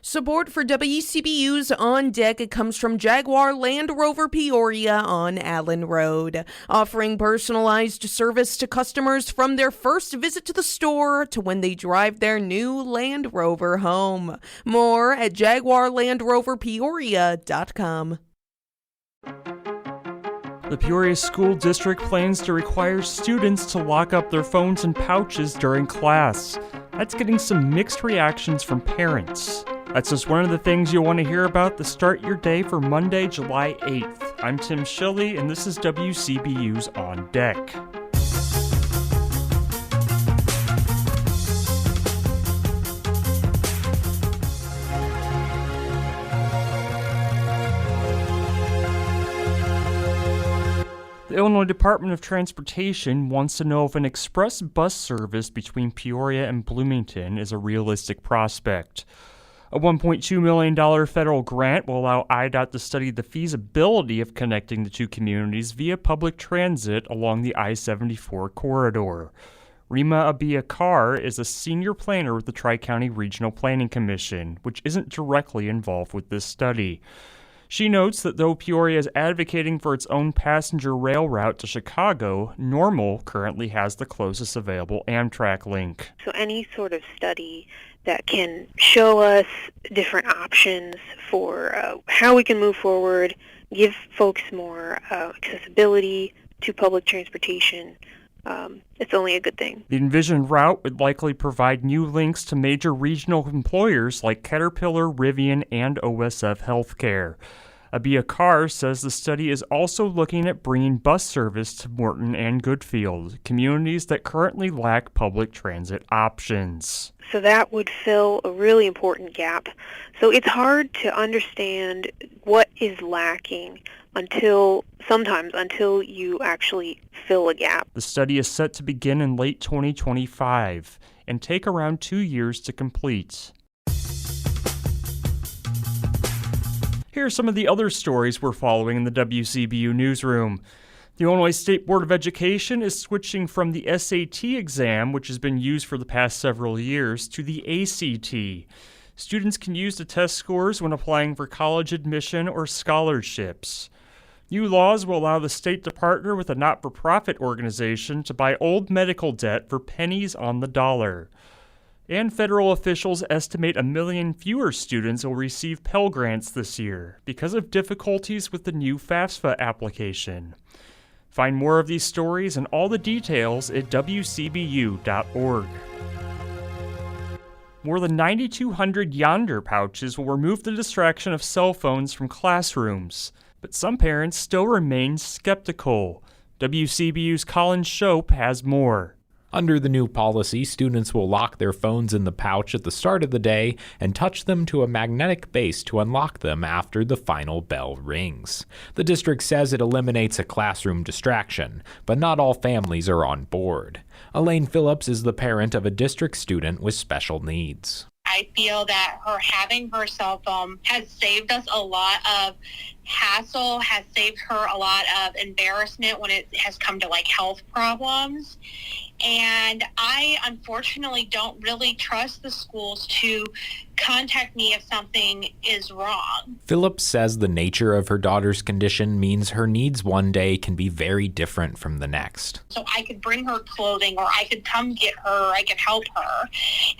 Support for WCBU's On Deck comes from Jaguar Land Rover Peoria on Allen Road, offering personalized service to customers from their first visit to the store to when they drive their new Land Rover home. More at jaguarlandroverpeoria.com. The Peoria School District plans to require students to lock up their phones and pouches during class. That's getting some mixed reactions from parents. That's just one of the things you'll want to hear about to start your day for Monday, July 8th. I'm Tim Shilley, and this is WCBU's On Deck. The Illinois Department of Transportation wants to know if an express bus service between Peoria and Bloomington is a realistic prospect. A $1.2 million federal grant will allow IDOT to study the feasibility of connecting the two communities via public transit along the I-74 corridor. Rima Abia-Carr is a senior planner with the Tri-County Regional Planning Commission, which isn't directly involved with this study. She notes that though Peoria is advocating for its own passenger rail route to Chicago, Normal currently has the closest available Amtrak link. So any sort of study that can show us different options for how we can move forward, give folks more accessibility to public transportation, it's only a good thing. The envisioned route would likely provide new links to major regional employers like Caterpillar, Rivian, and OSF Healthcare. Abia-Carr says the study is also looking at bringing bus service to Morton and Goodfield, communities that currently lack public transit options. So that would fill a really important gap. So it's hard to understand what is lacking until you actually fill a gap. The study is set to begin in late 2025 and take around 2 years to complete. Here are some of the other stories we're following in the WCBU newsroom. The Illinois State Board of Education is switching from the SAT exam, which has been used for the past several years, to the ACT. Students can use the test scores when applying for college admission or scholarships. New laws will allow the state to partner with a not-for-profit organization to buy old medical debt for pennies on the dollar. And federal officials estimate 1 million fewer students will receive Pell Grants this year because of difficulties with the new FAFSA application. Find more of these stories and all the details at WCBU.org. More than 9,200 Yonder pouches will remove the distraction of cell phones from classrooms, but some parents still remain skeptical. WCBU's Colin Shope has more. Under the new policy, students will lock their phones in the pouch at the start of the day and touch them to a magnetic base to unlock them after the final bell rings. The district says it eliminates a classroom distraction, but not all families are on board. Elaine Phillips is the parent of a district student with special needs. I feel that her having her cell phone has saved us a lot of hassle, has saved her a lot of embarrassment when it has come to health problems. And I unfortunately don't really trust the schools to contact me if something is wrong. Phillips says the nature of her daughter's condition means her needs one day can be very different from the next. So I could bring her clothing, or I could come get her, I could help her.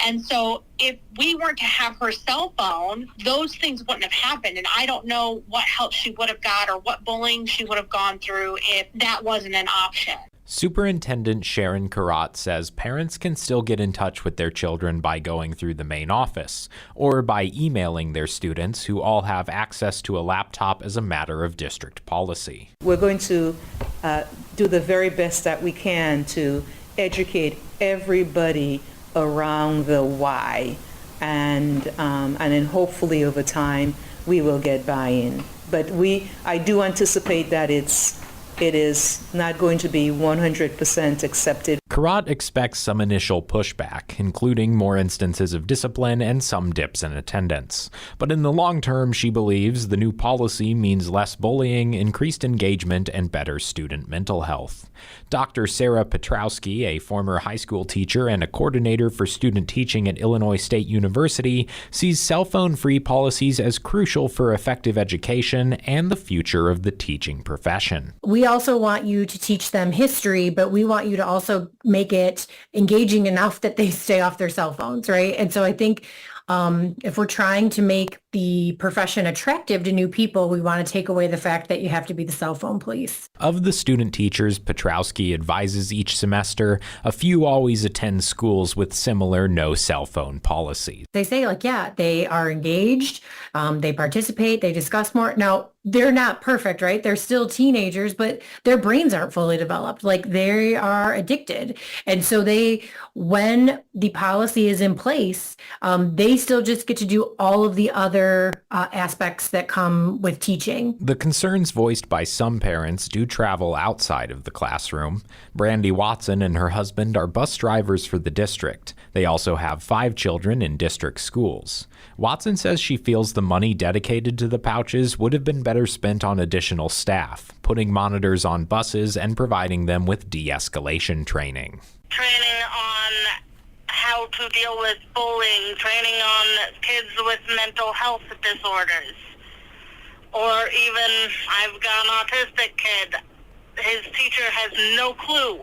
And so if we weren't to have her cell phone, those things wouldn't have happened. And I don't know what help she would have got or what bullying she would have gone through if that wasn't an option. Superintendent Sharon Karat says parents can still get in touch with their children by going through the main office or by emailing their students, who all have access to a laptop as a matter of district policy. We're going to do the very best that we can to educate everybody around the why, and then hopefully over time we will get buy-in. But I do anticipate that it's it is not going to be 100% accepted. Karat expects some initial pushback, including more instances of discipline and some dips in attendance. But in the long term, she believes the new policy means less bullying, increased engagement, and better student mental health. Dr. Sarah Petrowski, a former high school teacher and a coordinator for student teaching at Illinois State University, sees cell phone-free policies as crucial for effective education and the future of the teaching profession. We also want you to teach them history, but we want you to also make it engaging enough that they stay off their cell phones, right? And so I think if we're trying to make the profession attractive to new people, we want to take away the fact that you have to be the cell phone police. Of the student teachers Petrowski advises each semester, a few always attend schools with similar no cell phone policies. They say, like, yeah, they are engaged, they participate, they discuss more. Now, they're not perfect, right? They're still teenagers, but their brains aren't fully developed. Like, they are addicted. And so when the policy is in place, they still just get to do all of the other aspects that come with teaching. The concerns voiced by some parents do travel outside of the classroom. Brandy Watson and her husband are bus drivers for the district. They also have 5 children in district schools. Watson says she feels the money dedicated to the pouches would have been better spent on additional staff, putting monitors on buses and providing them with de-escalation training. Training on how to deal with bullying, training on kids with mental health disorders. Or even, I've got an autistic kid. His teacher has no clue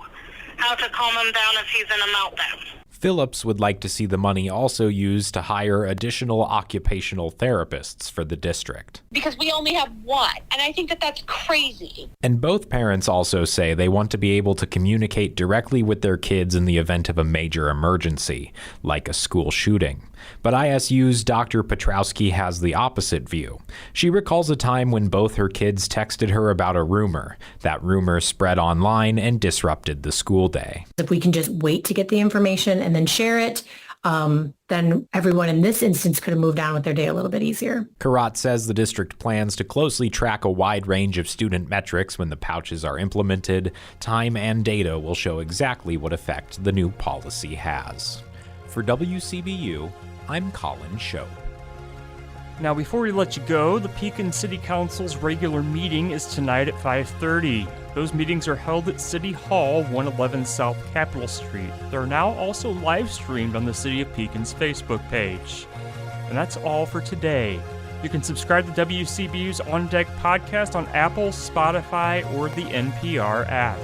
how to calm him down if he's in a meltdown. Phillips would like to see the money also used to hire additional occupational therapists for the district. Because we only have one, and I think that that's crazy. And both parents also say they want to be able to communicate directly with their kids in the event of a major emergency, like a school shooting. But ISU's Dr. Petrowski has the opposite view. She recalls a time when both her kids texted her about a rumor. That rumor spread online and disrupted the school day. If we can just wait to get the information and then share it, then everyone in this instance could have moved on with their day a little bit easier. Karat says the district plans to closely track a wide range of student metrics when the pouches are implemented. Time and data will show exactly what effect the new policy has. For WCBU, I'm Colin Shope. Now, before we let you go, the Pekin City Council's regular meeting is tonight at 5:30. Those meetings are held at City Hall, 111 South Capitol Street. They're now also live streamed on the City of Pekin's Facebook page. And that's all for today. You can subscribe to WCBU's On Deck podcast on Apple, Spotify, or the NPR app.